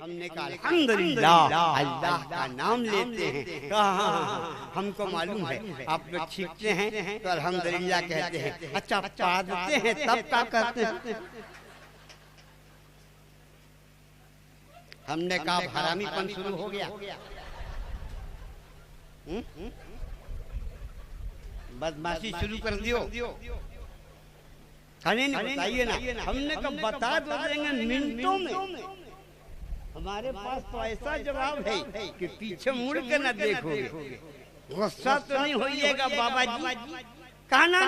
हमने कहा अल्हम्दुलिल्लाह, अल्लाह का नाम लेते हैं। कहा हमको मालूम है आप लोग छींकते हैं तो अल्हम्दुलिल्लाह कहते हैं। अच्छा पादते हैं तब क्या कहते हैं? हमने कहा हरामीपन शुरू हो गया, बदमाशी शुरू कर दियो। नहीं बताइए ना। हमने कहा बता दो देंगे मिनटों में। हमारे पास तो ऐसा जवाब है कि पीछे मुड़ के न देखोगे। गुस्सा तो नहीं होइएगा बाबा जी? कहा ना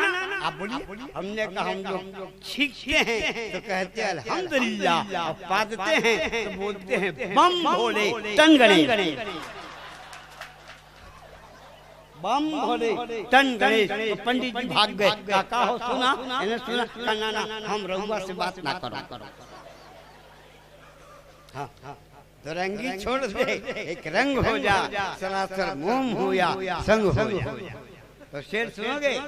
आप बोलिए। हमने कहा हम लोग छींकते हैं तो कहते हैं अल्हम्दुलिल्लाह, पादते हैं तो बोलते हैं बम भोले टंगड़े, बम भोले टन गणेश। तो पंडित जी भाग गए। काका हो सुना? इन्हें सुना? ना हम रउआ से बात ना करो। हाँ तो रंगी छोड़ दे, एक रंग हो जा, सरासर मोम हो या संग हो जा। तो शेर सुनोगे?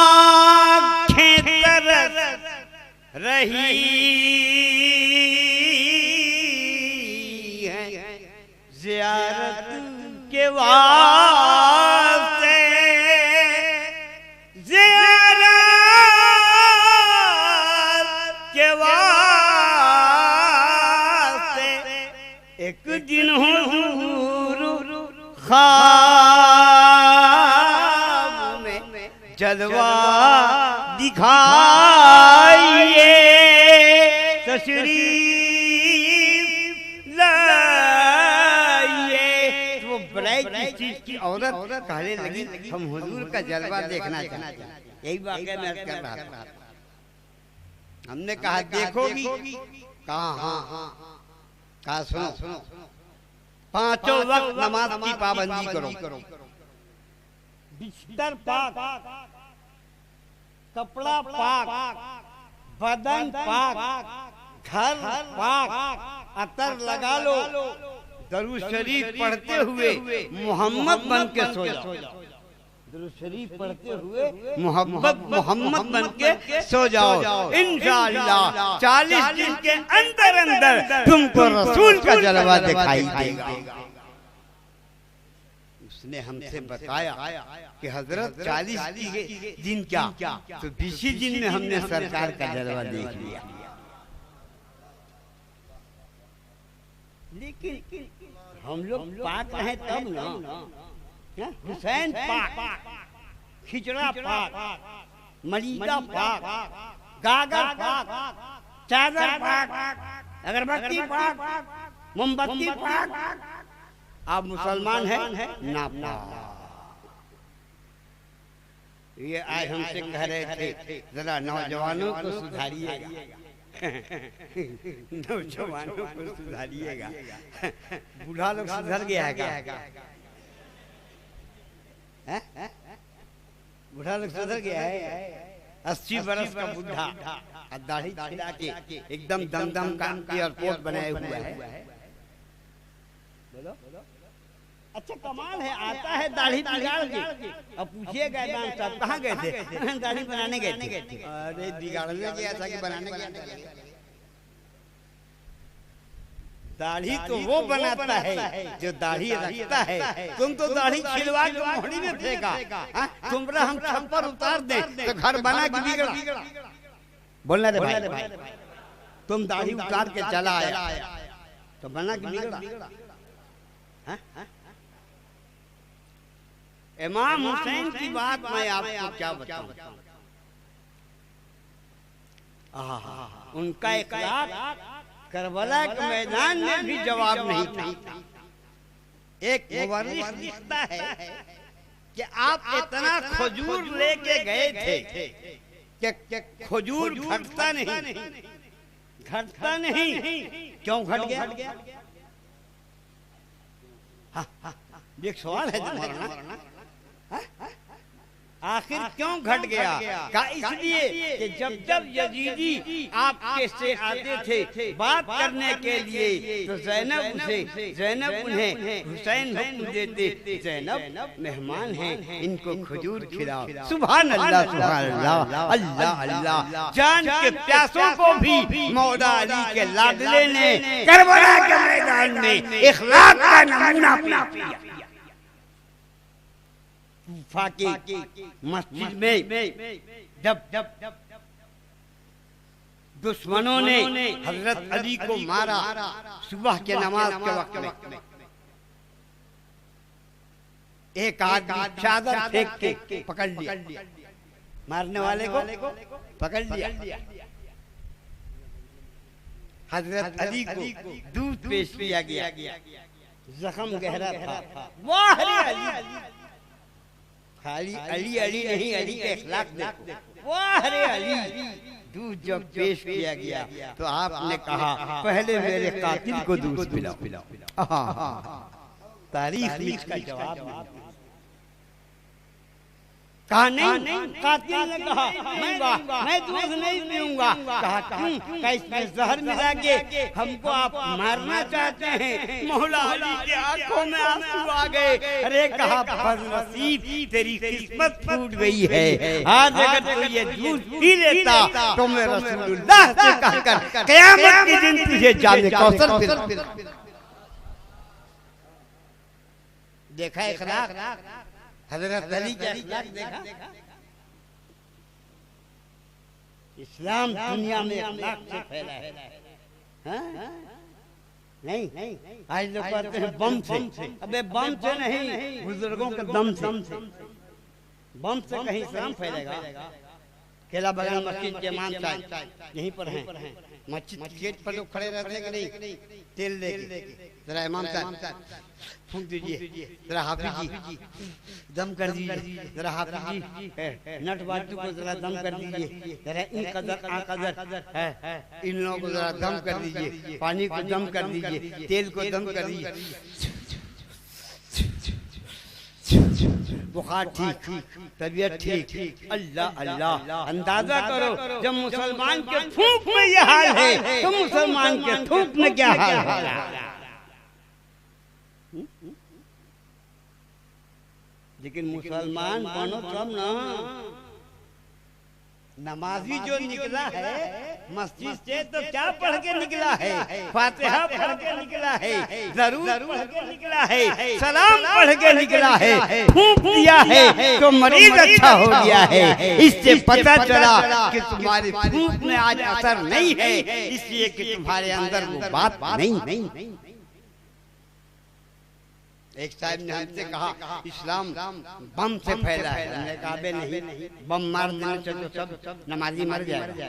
आँखें तरस रही है ज़ियारत के वास्ते, ज़ियारत के वास्ते। एक दिन हुजूर ख्वाब में जलवा दिखाइए, तशरीफ लाइए। तो वो बड़ाई किस चीज की औरत कहने लगी हम हुजूर का जलवा देखना चाहते हैं। यही वाकया मैं कर रहा था। हमने कहा देखोगी? कहा हाँ। कहा सुनो, पांचों वक्त नमाज की पाबंदी करो, बिस्तर पाक, कपड़ा पाक, बदन पाक, घर पाक, अतर लगा लो, दरूद शरीफ पढ़ते हुए मोहम्मद बन के सो जाओ। दरूद शरीफ पढ़ते हुए मोहम्मद बन के सो जाओ। इंशाअल्लाह 40 दिन के अंदर अंदर तुमको रसूल का जलवा दिखाई देगा। उसने हमसे बताया कि हजरत 40 दिन क्या तो 20 दिन में हमने सरकार का जलवा देख लिया। लेकिन हम लोग पाक हैं तब ना। हुसैन पाक, खिचड़ा पाक, मलीदा पाक, गागर पाक, चादर पाक, अगरबत्ती पाक, मोमबत्ती पाक। आप मुसलमान हैं ना पाक। ये आज हमसे कह रहे थे जरा नौजवानों को सुधारिएगा, नौजवानों को सुधारिएगा। बूढ़ा लोग सुधर गया है क्या? बूढ़ा लोग सुधर गया है। 80 बरस का बूढ़ा दाढ़ी छिला के एकदम दमदम का एयरपोर्ट बनाए हुआ है। बोलो अच्छा कमाल है। आता है दाढ़ी बिगाड़ के। अब पूछिएगा इमाम साहब कहाँ गए थे? दाढ़ी बनाने गए थे। अरे बिगाड़ने गया था कि बनाने गया था? दाढ़ी तो वो बनाता है जो दाढ़ी रखता है। तुम तो दाढ़ी छिलवा के मोहड़ी में फेंका। तुमरा हम छप्पर उतार दे तो घर बना के बिगड़ा। बोलना रे भाई, तुम दाढ़ी उतार के चला आया तो बना के बिगड़ा। इमाम हुसैन की बात मैं आपको क्या बताऊं। उनका इखलाक करबला के मैदान में भी जवाब नहीं था। एक मुवर्रिख लिखता है कि आप इतना खजूर लेके गए थे कि खजूर घटता नहीं। क्यों घट गया? एक सवाल है तुम्हारा। आखिर क्यों घट गया? कहा इसलिए कि जब जब यजीदी आपके से आते थे बात करने के लिए तो ज़ैनब उन्हें हुसैन हुक्म देते, ज़ैनब मेहमान हैं, इनको खजूर खिलाओ। सुभान अल्लाह, सुभान अल्लाह, अल्लाह अल्लाह। जान के प्यासों को भी मौला अली के लाडले ने करबला के मैदान में इखलाक का नमूना पेश किया। कूफा की मस्जिद में जब दुश्मनों ने हजरत अली को मारा सुबह के नमाज के वक्त में, एक आदमी चादर फेंक के पकड़ लिया, मारने वाले को पकड़ लिया। हजरत अली को दूध पेश किया गया, जख्म गहरा था। वाह रे अली, खाली अली अली नहीं, अली के इखलाक देखो। वाह रे अली, दूध जब पेश किया गया तो आपने कहा पहले मेरे कातिल को दूध पिलाओ। तारीख में इसका जवाब कहा नहीं, कातिल ने कहा मैं दूध नहीं पीऊंगा। कहा क्यों? इसमें जहर मिला के हमको आप मारना चाहते हैं? मौला अली की आंखों में आंसू आ गए। अरे कहा बदनसीब, तेरी किस्मत फूट गई है। आज अगर तू ये दूध पी लेता तो मैं रसूलुल्लाह से कहकर क़यामत के दिन तुझे जाने कौसर पिला। देखा इखलाक, हजरत अली का इखलाक देखा। इस्लाम दुनिया में इखलाक से फैला है। नहीं, आज लोग कहते हैं बम से। अबे बम से नहीं, बुजुर्गों के दम से। बम से कहीं इस्लाम फैलेगा? केला बगान मस्जिद के इमाम साहब यहीं पर हैं, मस्जिद गेट पर लोग खड़े रहते हैं कि नहीं, तेल लेके जरा इमाम साहब फूंक दीजिए, जरा हाफिज जी दम कर दीजिए, जरा हाफिज जी नट बाजू को जरा दम कर दीजिए, जरा इन कदर आ कदर है इन लोगों को जरा दम कर दीजिए, पानी को दम कर दीजिए, तेल को दम कर दीजिए। बुखार ठीक, तबीयत ठीक। अल्लाह अल्लाह, अंदाजा करो जब मुसलमान के थूक में यह हाल है तो मुसलमान के थूक में क्या हाल है? लेकिन मुसलमान बनो तब ना। नमाजी जो निकला है मस्जिद से तो क्या पढ़ के निकला है? फातिहा पढ़ के निकला है, जरूर पढ़ के निकला है, सलाम पढ़ के निकला है, फूंक दिया है तो मरीज अच्छा हो गया है। इससे पता चला कि तुम्हारे फूंक में आज असर नहीं है, इसलिए कि तुम्हारे अंदर वो बात नहीं। एक साहब ने हमसे कहा इस्लाम बम से फैला है। हमने कहा बे नहीं, बम मार देने से तो सब नमाजी मर जाएगा।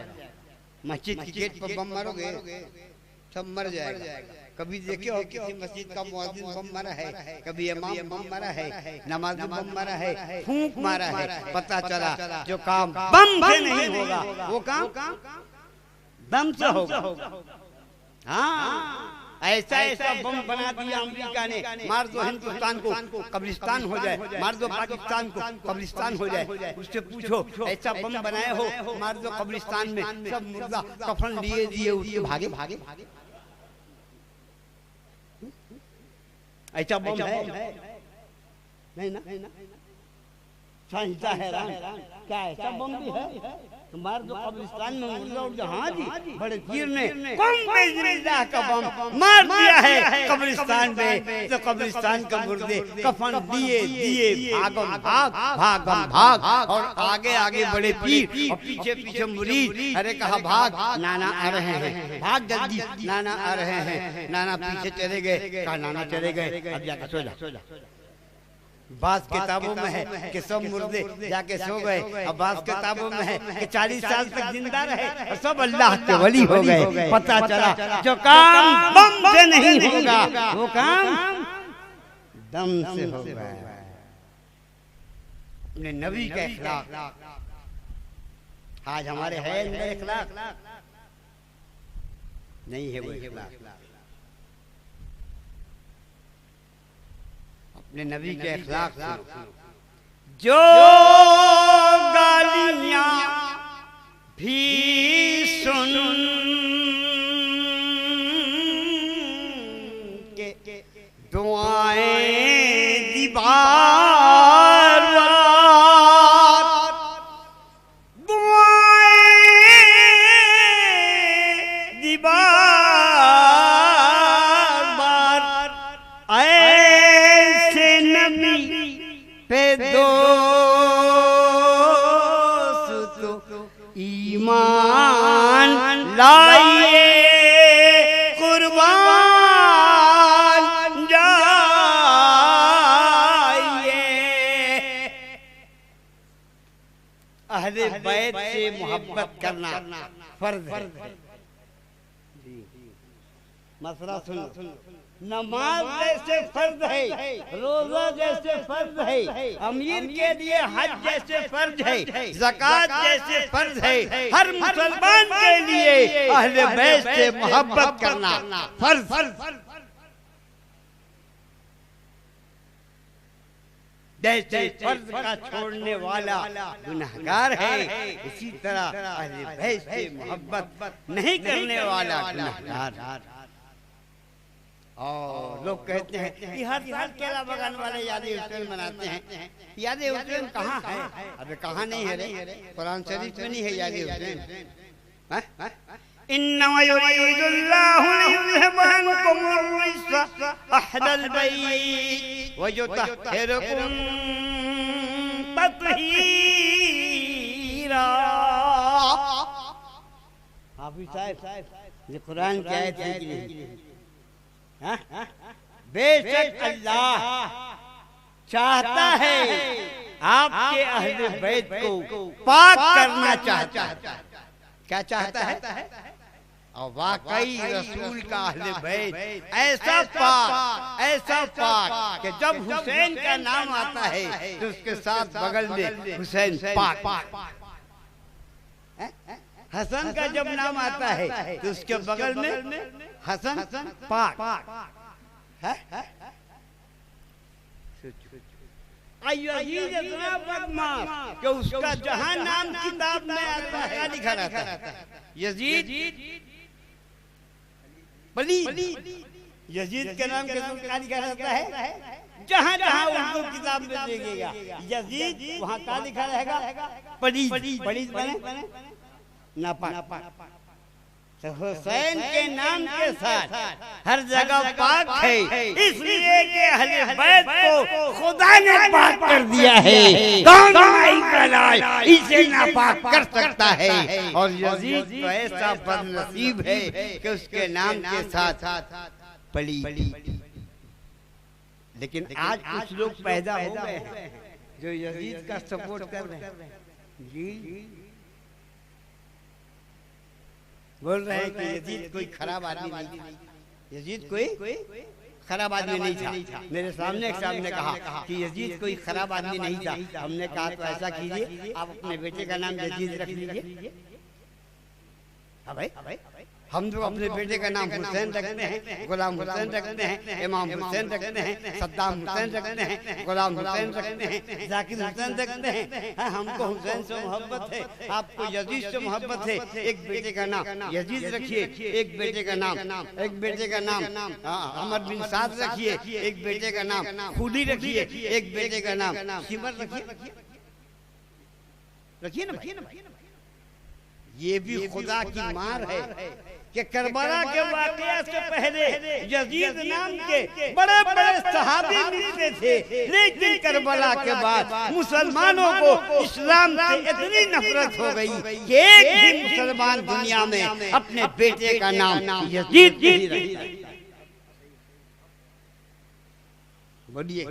मस्जिद की गेट पर बम मारोगे सब मर जाएगा। कभी देखे हो किसी मस्जिद का मुअज्जिन बम मारा है? कभी इमाम बम मारा है? नमाजी बम मारा है? फूंक मारा है? पता चला जो काम बम से नहीं होगा वो काम दम से होगा। हाँ, ऐसा बम बना दिया अमेरिका ने, मार दो हिंदुस्तान को कब्रिस्तान हो जाए, मार दो पाकिस्तान को कब्रिस्तान हो जाए। उससे पूछो ऐसा बम बनाए हो, मार दो कब्रिस्तान में सब मुर्दा कफन लिए दिए उसके भागे। ऐसा बम है? नहीं ना, साइंस हैरान, क्या ऐसा बम भी है? मार दो कब्रिस्तान में मुर्दा उठ जाए। हाँ जी, बड़े पीर ने बिस्मिल्लाह का बम मार दिया है कब्रिस्तान में, तो कब्रिस्तान का मुर्दे कफन दिए भागम भाग, और आगे बड़े पीर और पीछे मुरीद। अरे कहा भाग, नाना आ रहे हैं, भाग जल्दी, नाना आ रहे हैं। नाना पीछे चले गए, कहा नाना चले गए, अब जाकर सो जा। बास किताबों में है कि सब मुर्दे जाके सो गए, अब बास किताबों में है कि 40 साल तक जिंदा रहे और सब अल्लाह के वली हो गए। पता चला जो काम बम से नहीं होगा वो काम दम से होगा। अपने नबी का इखलाक आज हमारे है अंदर, इखलाक नहीं है वो इखलाक। अपने नबी के इखलाक जो अहले बैत से मोहब्बत करना फर्ज है। मसला सुनो, नमाज जैसे फर्ज है, रोजा जैसे फर्ज है, अमीर के लिए हज जैसे फर्ज है, ज़कात जैसे फर्ज है, हर मुसलमान के लिए अहले बैत से मोहब्बत करना फर्ज। जैसे फर्ज का छोड़ने वाला गुनहगार है, इसी तरह अहले बैत से मोहब्बत नहीं करने वाला गुनहगार। और लोग कहते हैं कि हर साल केला बगान वाले याद हुसैन मनाते हैं। याद हुसैन कहाँ है? अरे कहाँ नहीं है रे, कुरान शरीफ में नहीं है याद हुसैन। इन्नमा युरीदुल्लाहु लियुज़हिबा अन्कुमुर रिज्सा अहलल बैत व युतहिरकुम तत्हीरा। हाफिज साहब, ये कुरान की आयत है कि नहीं? बेशक अल्लाह चाहता है आपके अहले बैत को पाक करना चाहता है। क्या चाहता है? और वाकई रसूल का अहले बैत ऐसा पाक कि जब हुसैन का नाम आता है तो उसके साथ बगल में हुसैन पाक, हसन का जब नाम आता है तो उसके बगल में हसन पाक है। इतना बदमाश कि उसका जहां नाम किताब में आता है लिखा रहता है यजीद बली। यजीद के नाम के क्या लिखा रहता है? जहां जहां उर्दू किताब में देखेगा यजीद, वहां क्या लिखा रहेगा? बली बने नापाक। तो हुसैन के नाम के साथ हर जगह पाक है, इसलिए कि अहले बैत को खुदा ने पाक कर दिया है। कौन इसे नापाक कर सकता है? और यजीद तो ऐसा बदनसीब है कि उसके नाम के साथ पली। लेकिन आज कुछ लोग पैदा हो गए हैं जो यजीद का सपोर्ट कर रहे हैं। जी बोल रहे हैं कि यजीद कोई खराब आदमी नहीं था, यजीद कोई खराब आदमी नहीं था। मेरे सामने एक साहब ने कहा कि यजीद कोई खराब आदमी नहीं था। हमने कहा तो ऐसा कीजिए, आप अपने बेटे का नाम यजीद रख लीजिए। हाँ भाई, हम जो अपने बेटे का नाम हुसैन रखते हैं, गुलाम हुसैन रखते हैं, इमाम हुसैन रखते हैं, सद्दाम हुसैन रखते हैं, गुलाम हुसैन रखते हैं, जाकिर हुसैन रखते हैं। हमको हुसैन से मोहब्बत है, आपको यजीद से मोहब्बत है। एक बेटे का नाम यजीद रखिए, एक बेटे का नाम अमर बिन साद रखिए, एक बेटे का नाम खुदी रखिए, एक बेटे का नाम सिमर रखिए ना। ये भी खुदा की मार है कि करबला के वाकया से पहले यजीद नाम के बड़े बड़े सहाबी मिलते थे, लेकिन करबला के बाद मुसलमानों को इस्लाम से इतनी नफरत हो गई कि एक भी मुसलमान दुनिया में अपने बेटे का नाम यजीद नहीं रखता। बोलिए,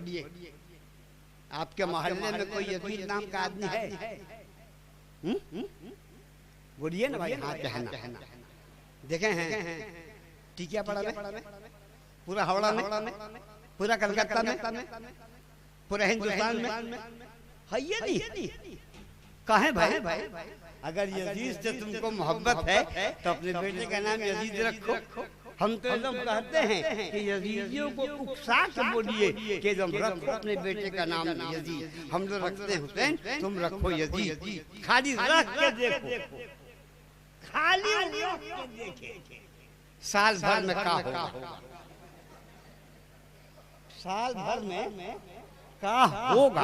आपके मोहल्ले में कोई यजीद नाम का आदमी है? बोलिए ना भाई। हाँ कहना देखे हैं टिकिया पड़ा में, पूरा हावड़ा में, पूरा कलकत्ता में, पूरा हिंदुस्तान में है ये नहीं। कहे भाई, अगर यजीद से तुमको मोहब्बत है तो अपने बेटे का नाम यजीद रखो। हम तो एकदम कहते हैं कि यजीदियों को उकसा के बोलिए कि एकदम रखो अपने बेटे का नाम यजीद। हम तो रखते हैं हुसैन, तुम रखो यजीद। खाली रख के देखो, खाली रख के देखे साल भर में क्या होगा, साल भर में क्या होगा।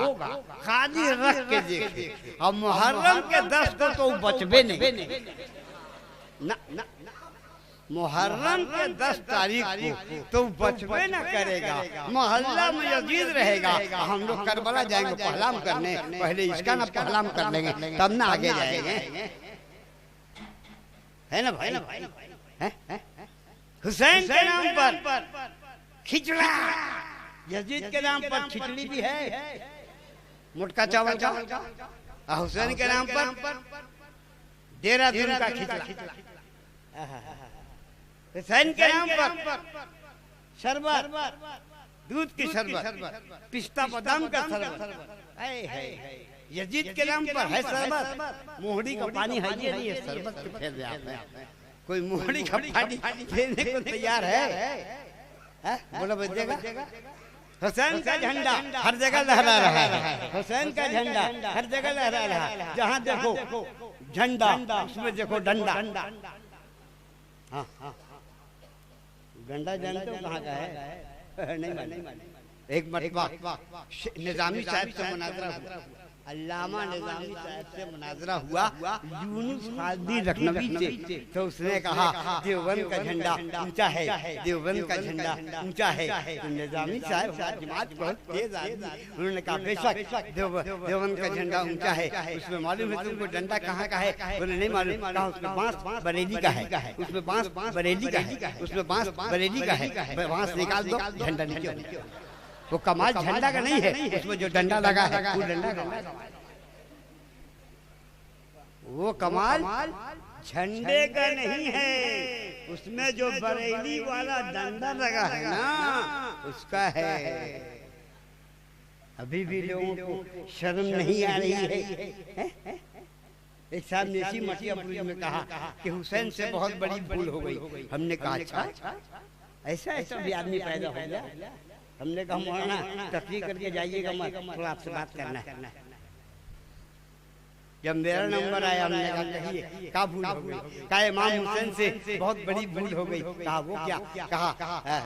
खाली रख के देखे। और मुहर्रम के 10 को तो बचबे नहीं ना। मुहर्रम के 10 तारीख को तो बचबे न करेगा। मोहल्ला में यजीद रहेगा। हम लोग करबला जाएंगे पहलाम करने, पहले इसका ना पहलाम कर लेंगे तब ना आगे जाएंगे। है ना भाई? हुसैन के नाम पर खिचड़ा, यजीद के नाम पर खिचड़ी भी है, मोटका चावल का हुसैन के नाम पर देहरादून का खिचड़ा, हुसैन के नाम पर शरबत, दूध की शरबत, पिस्ता बादाम का शरबत, यजीद के नाम पर है शरबत। मोहड़ी का पानी है ये नहीं, शरबत के फेर है। कोई मोहड़ी का पानी देने को तैयार है? बोलो बचेगा? हुसैन का झंडा हर जगह लहरा रहा है, हुसैन का झंडा हर जगह लहरा रहा है। जहाँ देखो झंडा, उसमें देखो डंडा। हाँ हाँ, डंडा जानते हो कहाँ का है? नहीं माने। एक मरतबा निजामी साहब से मुनाजरा हुआ, अल्लामा निजामी साहब से मुनाजरा हुआ यूनुस कादरी लखनवी से। तो उसने कहा देवबंद का झंडा ऊंचा है, देवबंद का झंडा ऊंचा है। तो निजामी साहब जमात बहुत तेज आदमी, उन्होंने कहा बेशक देवबंद का झंडा ऊंचा है, उसमें मालूम है तुमको डंडा कहाँ का है? बोले नहीं मालूम। कहा उसमें बांस बरेली का है, उसमें बांस बरेली का है, उसमें बांस बरेली का है, बांस निकाल दो, झंडा नीचे। वो कमाल झंडा का नहीं है, उसमें जो डंडा लगा है वो डंडा का, वो कमाल झंडे का नहीं है, उसमें जो बरेली वाला डंडा लगा है ना उसका है। अभी भी लोगों को शर्म नहीं आ रही है। एक साहब ने इसी मटियापुर में कहा कि हुसैन से बहुत बड़ी भूल हो गई। हमने कहा अच्छा ऐसा भी आदमी पैदा हो गया? हमने कहा मौलाना तकरीर करके जाइएगा, थोड़ा आपसे बात करना है। जब मेरा नंबर आया हमने कहा कहिए क्या भूल हो गई? कहा इमाम हुसैन से बहुत बड़ी भूल हो गई। कहा वो क्या? कहा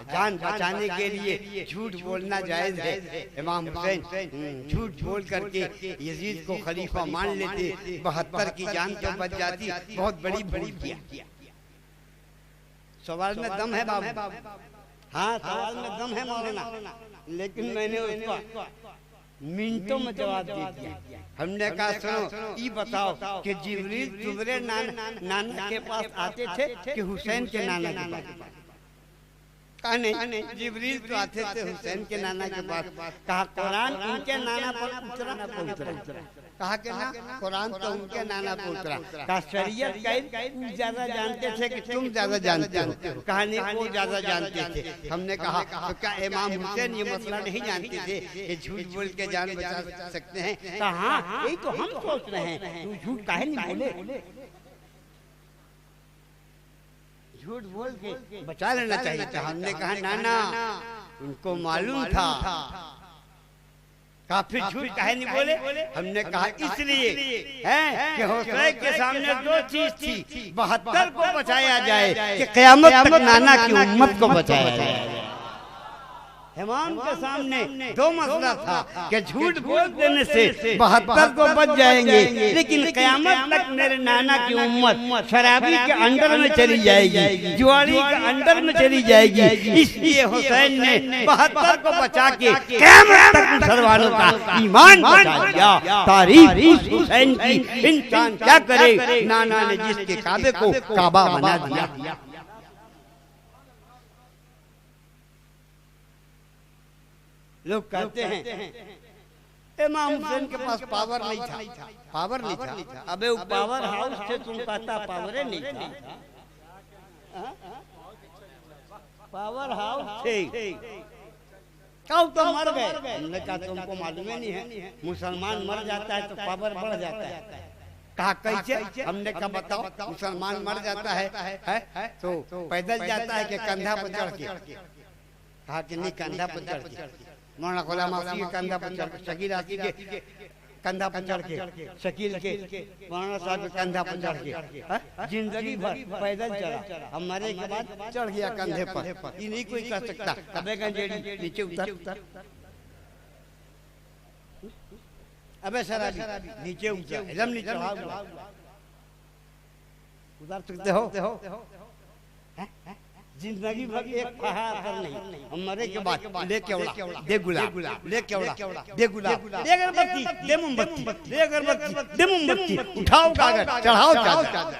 जान बचाने के लिए झूठ बोलना जायज है। इमाम हुसैन झूठ बोल करके यजीद को खलीफा मान लेते, 72 की जान तो बच जाती। बहुत बड़ी भूल किया। सवाल में दम है बाबू, हाँ सवाल में दम है मौलाना, लेकिन मैंने उसको मिनटों में जवाब दे दिया। हमने कहा सुनो ये बताओ कि जिब्रील तुम्हारे नाना के पास आते थे कि हुसैन के नाना के पास? कहा नहीं, जिब्रील तो आते थे हुसैन के नाना के पास। कहा कुरान उनके नाना पर उतरा? कहा कि ना, कुरान तो उनके नाना पर उतरा। कहा शरीयत का ज्यादा जानते थे कि तुम ज्यादा जानते हो? कहा नहीं, वो ज्यादा जानते थे। हमने कहा तो क्या इमाम हुसैन ये मसला नहीं जानते थे कि झूठ बोल के जान बचा सकते हैं? कहा हाँ, यही तो हम सोच रहे हैं, तू झूठ काहे नहीं बोले? झूठ बोल के बचा लेना चाहिए था। हमने कहा नाना उनको मालूम था। कहा फिर झूठ काहे नहीं बोले? हमने कहा इसलिए है कि हुसैन के सामने दो चीज थी, 72 को बचाया जाए कि क़यामत तक नाना की उम्मत को बचाया जाए। इमाम के सामने दो मसला था कि झूठ बोल देने से 72 को बच जाएंगे, लेकिन क़यामत तक मेरे नाना की उम्मत शराबी के अंडर में चली जाएगी, जुआरी के अंडर में चली जाएगी। इसलिए हुसैन ने 72 को बचा के क़यामत तक मुसलमानों का ईमान बचा लिया। तारीफ उस हुसैन की, इंसान क्या करे, नाना ने जिसके काबे को काबा बना दिया। लोग कहते हैं इमाम हुसैन के पास पावर नहीं था, पावर नहीं था। अबे वो पावर हाउस से तुम कहता पावर नहीं था, पावर हाउस थे। कब तो मर गए? हमने कहा तुमको मालूम ही नहीं है, मुसलमान मर जाता है तो पावर बढ़ जाता है। कहा कैसे? हमने कहा बताओ, मुसलमान मर जाता है तो पैदल जाता है कि कंधा पर चढ़ के? कहा कि नहीं, कंधा पर चढ़ के। मौलाना गुलाम आसिफ के कंधा पर चढ़ के, शकील आसिफ के कंधा पर चढ़ के, शकील के मौलाना साहब के कंधा पर चढ़ के जिंदगी भर पैदल चला, हमारे के बाद चढ़ गया कंधे पर। ये नहीं कोई कह सकता अबे गंजेड़ी नीचे उतर, अबे शराबी नीचे उतर, एकदम नीचे उतर सकते हो? जिंदगी भर एक पहाड़ पर नहीं, हमारे के बाद ले केवड़ा, दे गुलाब, ले केवड़ा, दे गुलाब, दे अगरबत्ती, दे मोमबत्ती, दे अगरबत्ती, दे मोमबत्ती, उठाओ कागज, चढ़ाओ चादर।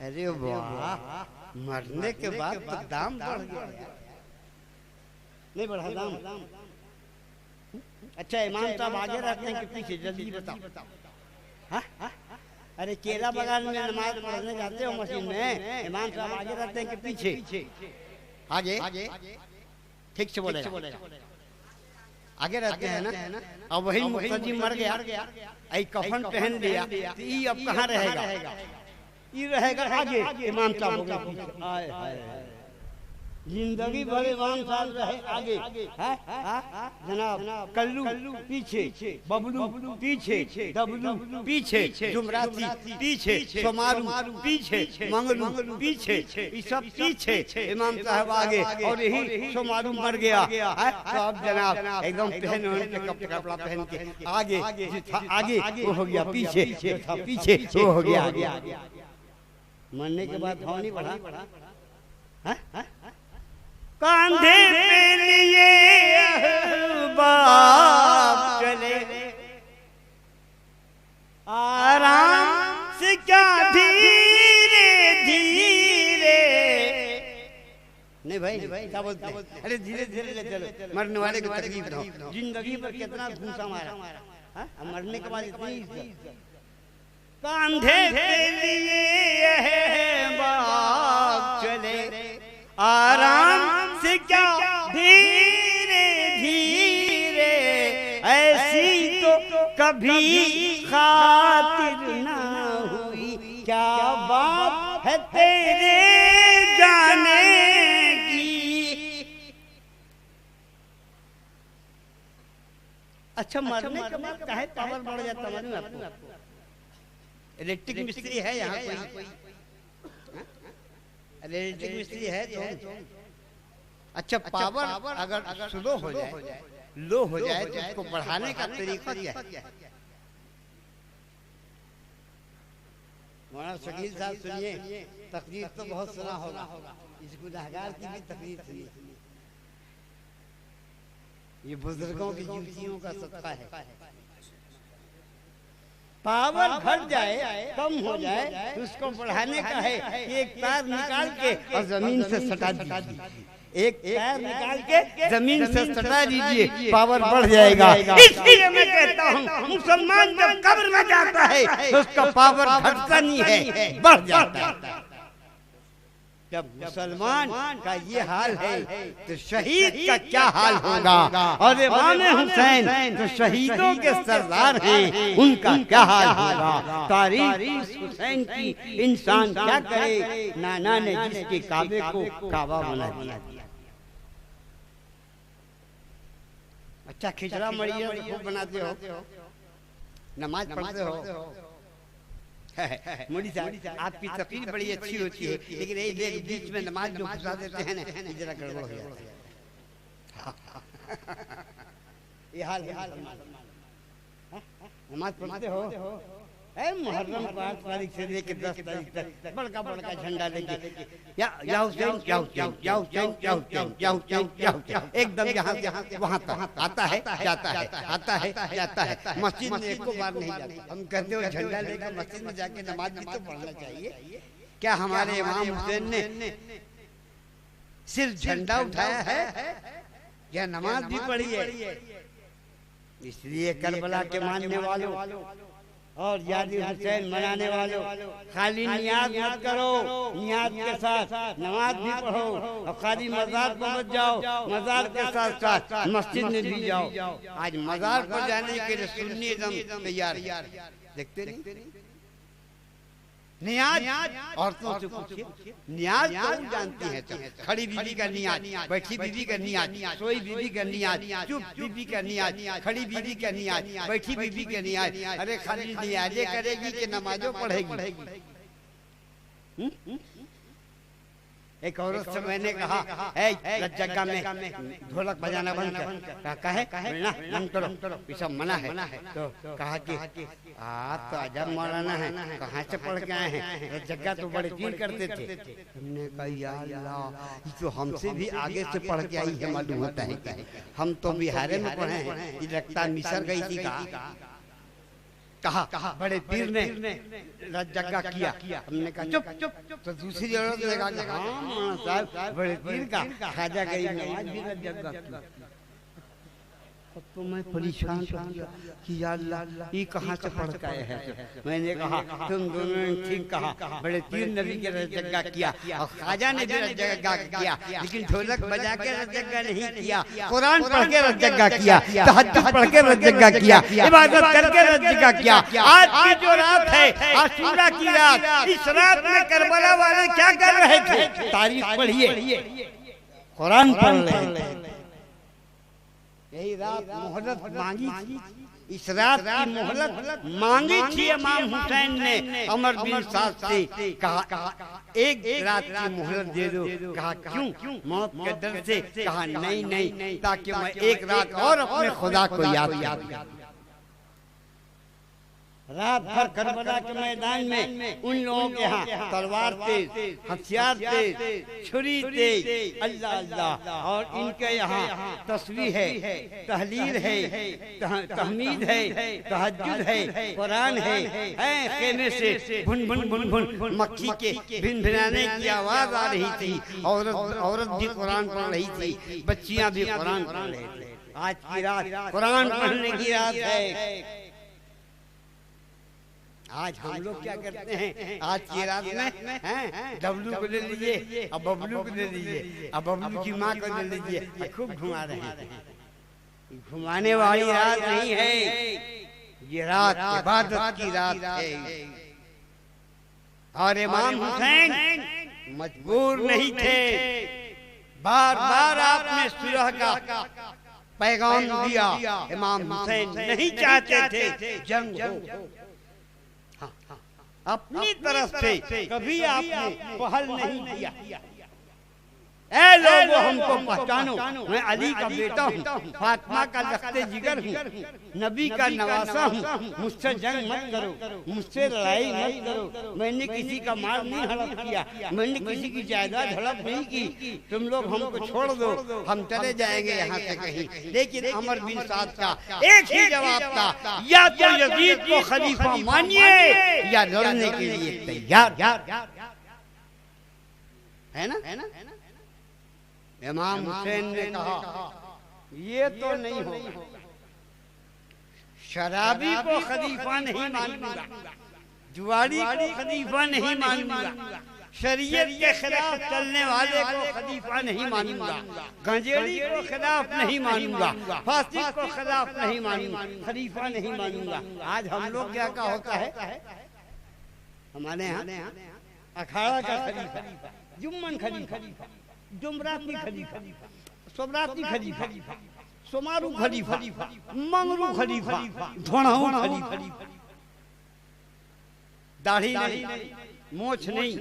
अरे वाह, मरने के बाद तो दाम बढ़ गया। नहीं बढ़ा दाम? अच्छा इमाम साहब आगे रहते हैं कि पीछे? जल्दी बताओ। अरे केला बगान में नमाज पढ़ने जाते हो मस्जिद में, इमाम साहब आगे रहते हैं कि पीछे? आगे। ठीक से बोलेगा। आगे रहते हैं ना। अब वही मुक्तदी मर गया, आई कफन पहन लिया, तो ये अब कहाँ रहेगा? ये रहेगा आगे, इमाम साहब हो गए। जिंदगी भर इमाम साहब रहे आगे, जनाब कल्लू पीछे, बबलू पीछे, डबलू पीछे, जुमराती पीछे, सोमारू पीछे, मंगलू पीछे, ये सब पीछे, इमाम साहब आगे। और यही सोमारू मर गया तो अब जनाब एकदम पहन कपड़ा पहन के आगे, आगे वो हो गया पीछे, पीछे वो हो गया आगे। मरने के बाद भाव नहीं बढ़ा। कांधे पे लिए बाप चले, आराम से क्या धीरे धीरे। नहीं भाई क्या बोलते हैं? अरे धीरे धीरे ले चलो, मरने वाले को तकलीफ ना हो। जिंदगी पर कितना घूसा मारा, मरने के बाद इतनी इज्जत। कांधे पे लिए बाप चले, आराम से क्या धीरे धीरे, ऐसी तो कभी खातिर ना हुई, क्या बात है तेरे जाने की। अच्छा मरने के बाद काहे पावर बढ़ जाता मालूम आपको? इलेक्ट्रिक मिस्त्री है यहाँ कोई? इलेक्ट्रिक मिस्त्री है तो अच्छा पावर अगर स्लो हो जाए, लो हो जाए तो उसको बढ़ाने का तरीका क्या है? मौलाना शकील साहब सुनिए, तकरीर तो बहुत सुना होगा, इस गुनहगार की भी तकरीर सुनिए। ये बुजुर्गों की जूतियों का सदका है। पावर घट जाए, कम हो जाए तो उसको बढ़ाने का है कि एक तार निकाल के और जमीन से सटा दीजिए, एक तार निकाल के जमीन से सटा दीजिए, पावर बढ़ जाएगा। इसलिए मैं कहता हूँ मुसलमान जब कब्र में जाता है तो उसका पावर घटता नहीं है, बढ़ जाता है। जब मुसलमान का ये हाल है तो शहीद का क्या हाल होगा? और इमाम हुसैन तो शहीदों के सरदार हैं, उनका क्या हाल होगा? तारीख हुसैन की इंसान क्या करे? नाना ने जिसके काबे को काबा बना दिया। अच्छा खिचड़ा मड़िया खूब बनाते हो, नमाज पढ़ते हो। मोदी साहब आपकी तकरीर बड़ी अच्छी होती है, लेकिन एक बीच में नमाज जो घुसा देते हैं ना, जरा गड़बड़ हो जाता है। ये हाल नमाज पढ़ते हो, मुहर्रम 5 तारीख से लेकर 10 तारीख तक बड़का बड़का झंडा लेके या हुसैन या हुसैन या हुसैन या हुसैन या हुसैन या हुसैन, एकदम यहाँ से वहाँ तक आता है जाता है, आता है जाता है। मस्जिद में एक बार नहीं जाता। हम कहते हो झंडा लेकर मस्जिद में जाके नमाज भी तो पढ़ना चाहिए। क्या हमारे इमाम हुसैन ने सिर्फ झंडा उठाया है या नमाज भी पढ़ी है? इसलिए करबला के मानने वालों और याद हुसैन मनाने वालों, खाली नियाज मत करो, नियाज के साथ नमाज भी पढ़ो, और खाली मजार पर मत जाओ, मजार के साथ साथ मस्जिद में भी जाओ। आज मजार पर जाने के लिए सुन्नी एकदम तैयार, देखते नहीं? नियाज औरतों से पूछिए, नियाज कौन जानती है? तो खड़ी बीबी का नियाज, बैठी बीबी का नियाज, सोई बीबी का नियाज, चुप बीबी का नियाज, खड़ी बीबी का नियाज, बैठी बीबी का नियाज। अरे खाली नियाजे करेगी कि नमाजों पढ़ेगी? एक औरत से मैंने कहा जगह में ढोलक बजाना बंद कर, कहे बंद करो, ये सब मना है। तो कहा कि आप तो अजब मौलाना है, कहाँ से पढ़ के आए हैं? जगह तो बड़े पीर करते थे। हमने कहा या अल्लाह, ये तो हमसे भी आगे से पढ़ के आई है, मालूम होता है। हम तो बिहार में पढ़े हैं, ये लगता मिसर गई थी। कहा बड़े पीर ने जगह किया। हमने कहा चुप चुप चुप। तो दूसरी औरत ने कहा हाँ मौलाना साहब, बड़े पीर का खाजा गई नमाज भी जगह की। अब तो मैं परेशान हो गया कि या अल्लाह ये कहाँ से पढ़ के आए हैं। मैंने कहा तुम दोनों ने ठीक कहा, बड़े तीर नबी के रजगा किया और ख्वाजा ने भी रजगा किया, लेकिन ढोलक बजा के रजगा नहीं किया, कुरान पढ़ के रजगा किया, तहज्जुद पढ़ के रजगा किया, इबादत करके रजगा किया। आज की जो रात है आशूरा की रात, इस रात में करबला वाले क्या कर रहे थे? तारीख पढ़िए, कुरान पढ़ रहे। यही रात मोहलत मांगी थी, इस रात की मोहलत मांगी थी इमाम हुसैन ने अमर बिन साद से। कहा एक रात की मोहलत दे दो। कहा क्यों? मौत के डर से। कहा नहीं, ताकि मैं एक रात और अपने खुदा को याद करूं। रात भर करबला के मैदान में उन लोगों के यहाँ तलवार तेज, हथियार तेज, छुरी तेज, अल्लाह अल्लाह, और इनके यहाँ तस्बीह है, तहलील है, तहमीद है, तहज्जुद है, कुरान है। खेमे से भुन भुन भुन भुन मक्खी के भिनभिनाने की आवाज आ रही थी। औरत भी कुरान पढ़ रही थी, बच्चियां भी कुरान पढ़ रही थी। आज की रात कुरान पढ़ने की रात है। आज हम लोग क्या करते हैं? आज की रात में डब्लू को ले लीजिए, अब बबलू को ले लीजिए, अब बबलू की माँ को ले लीजिए, खूब घुमा रहे हैं। घुमाने वाली रात नहीं है, ये रात इबादत की रात है। और इमाम हुसैन मजबूर नहीं थे, बार बार आपने सुलह का पैगाम दिया। इमाम हुसैन नहीं चाहते थे जंग हो, अपनी तरफ से कभी आपने पहल नहीं किया। ऐ लोगों हमको पहचानो, मैं अली का बेटा हूँ, फातिमा का लख्ते जिगर हूँ, नबी का नवासा हूँ, मुझसे जंग मत करो, मुझसे लड़ाई मत करो। मैंने किसी का माल नहीं हड़प किया, मैंने किसी की जायदाद हड़प नहीं की। तुम लोग हमको छोड़ दो, हम चले जाएंगे यहाँ से कहीं। लेकिन अमर बिन साद का एक ही जवाब था, या तो यजीद को खलीफा मानिए या लड़ने के लिए तैयार है ना। इमाम हुसैन ने कहा ये तो नहीं हो, शराबी को खलीफा नहीं मानूंगा, जुआरी को खलीफा नहीं मानूंगा, शरीयत के खिलाफ चलने वाले को खलीफा नहीं मानूंगा, गंजेड़ी को खिलाफ नहीं मानूंगा, फासिक को खिलाफ नहीं मानूंगा, खलीफा नहीं मानूंगा। आज हम लोग क्या का होता है हमारे यहाँ अखाड़ा का खलीफा, जुम्मन खलीफा, जुमराती खलीफा, सोमराती खलीफा, सोमारू खलीफा, मंगरू खलीफा, धोणाऊ खलीफा। दाढ़ी नहीं, मोछ नहीं,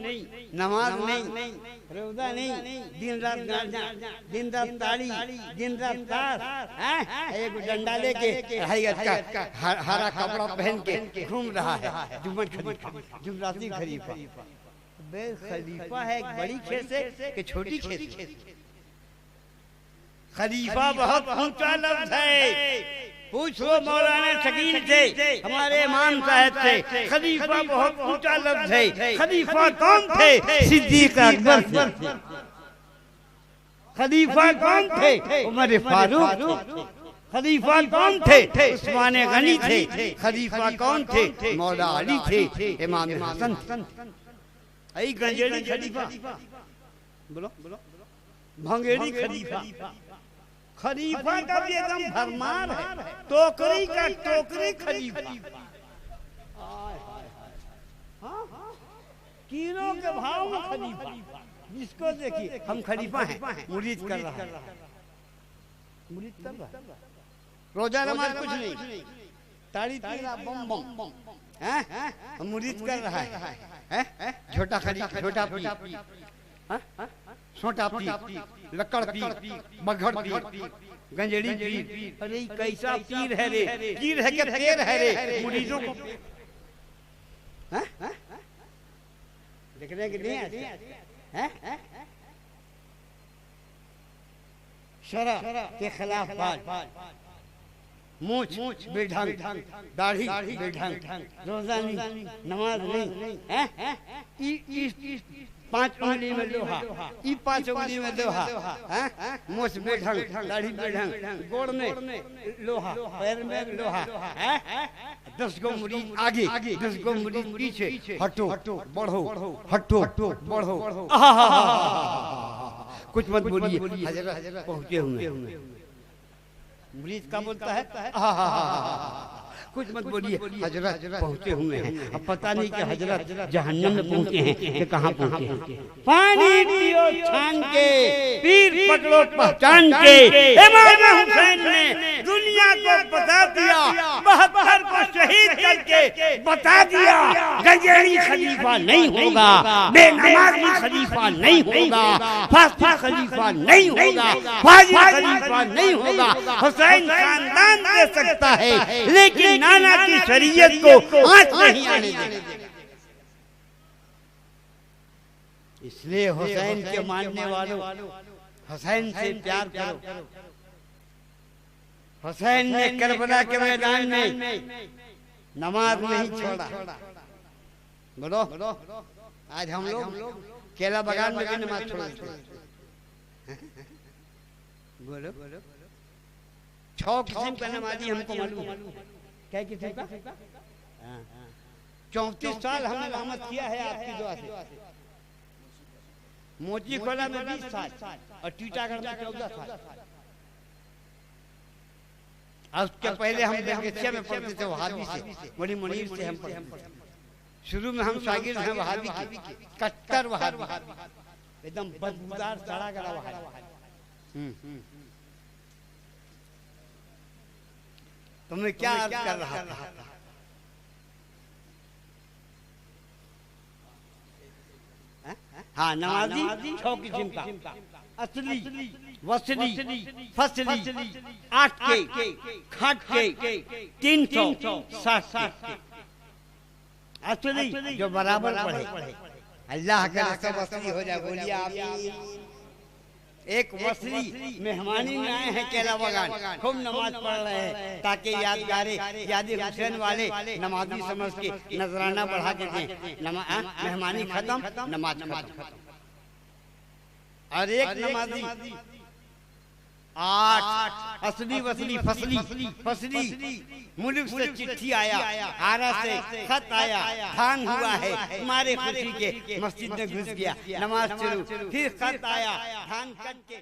नमाज नहीं, रोजा नहीं, दिन रात गांजा, दिन रात ताड़ी, दिन रात ताश, एक डंडा लेके हरा कपड़ा पहन के घूम रहा है। जुम्मन खलीफा, जुमराती खलीफा। खलीफा है एक बड़ी खेस है कि छोटी खेस? खलीफा बहुत ऊंचा लफ्ज है। पूछ लो मौलाना शकील से, हमारे इमाम साहब से, खलीफा बहुत ऊंचा लफ्ज है। खलीफा कौन थे? सिद्दीक अकबर थे। खलीफा कौन थे? उमर फारूक थे। खलीफा कौन थे? उस्मान गनी थे। खलीफा कौन थे? मौला अली थे। इमाम हसन। आई गंजेड़ी खलीफा, बोलो भंगेड़ी खलीफा। खलीफा का भी एकदम भरमार है, टोकरी का टोकरी खलीफा। किलो के भाव में खलीफा, जिसको देखिए हम खलीफा हैं, मुरीद कर रहा है, मुरीद कर रहा है। रोजा नमाज कुछ नहीं, ताड़ी पीरा बम बम, हैं मुरीद कर रहा है। छोटा खलीफा, छोटा पी, छोटा पी, लकड़ पी, बघड़ पी, गंजेड़ी पी। अरे कैसा पीर है रे, पीर है क्या तेर है रे? मुरीदों को देखने के नहीं आते। शरा के खिलाफ बात, मूछ बेढंग, दाढ़ी बेढंग, रोजा नहीं, नमाज नहीं, हैं? ई 5 उंगली में लोहा, ई 5 उंगली में लोहा, हैं? मूछ बेढंग, दाढ़ी बेढंग, गोड़ में लोहा, पैर में लोहा, हैं? 10 गो मुरीद आगे, 10 गो मुरीद पीछे, हटो बढ़ो, हटो बढ़ो। कुछ मत बोलिए, हजरत पहुंचे हुए। मुरीद का बोलता है कुछ मत बोलिए, हजरत पहुंचे हुए हैं। अब पता नहीं कि हजरत जहन्नम में पहुंचे हैं कि कहाँ पहुंचे हैं। पानी पियो छान के, पीर पकड़ो पहचान के। इमाम हुसैन ने दुनिया को बता दिया, 72 को शहीद करके बता दिया, गजेड़ी खलीफा नहीं होगा, बेनमाजी खलीफा नहीं होगा, फासिद खलीफा नहीं होगा, फाजिल खलीफा नहीं होगा। हुसैन खानदान दे सकता है, लेकिन नाना की शरीयत को आंच नहीं आने देगा। इसलिए हुसैन के मानने वालों, हुसैन से प्यार करो। हुसैन ने करबला के मैदान में नमाज नहीं छोड़ा। बोलो, आज हम लोग केला बागान में भी नमाज छोड़ देते। बोलो, 6 किस्म का नमाजी हमको मालूम है। क्या किस्म का? 34 साल हमने रहमत किया है आपकी दुआ से। मोची खोला में 20 साल और टीटागढ़ में 14 साल। उसके पहले हम बेलगछिया में पढ़ते थे वहाबी से, बड़ी मुनीर से हम पढ़ते। शुरू में हम शागिर्द हैं वहाबी के, कट्टर वहाबी, एकदम बदबूदार सड़ा गला वहाबी। तो मैं क्या अर्ज कर रहा था? हाँ, नमाजी 6 किस्म का, असली, वसली, फसली, 8 के, खाट के, 360 के। असली जो बराबर पढ़े, अल्लाह का सब असली हो जाए। बोलिए आप। एक वसली मेहमानी में आए हैं केला बागान, खूब नमाज पढ़ रहे हैं ताकि यादगारे याद हुसैन वाले नमाजी समझ के नजराना बढ़ा के दें। मेहमानी खत्म, नमाज खत्म। और एक नमाजी 8 असली वसली फसली मुल्क से चिट्ठी आया, आरा से खत आया, धान हुआ है, मारे खुशी के मस्जिद में घुस गया, नमाज शुरू, फिर खत आया, धान कट के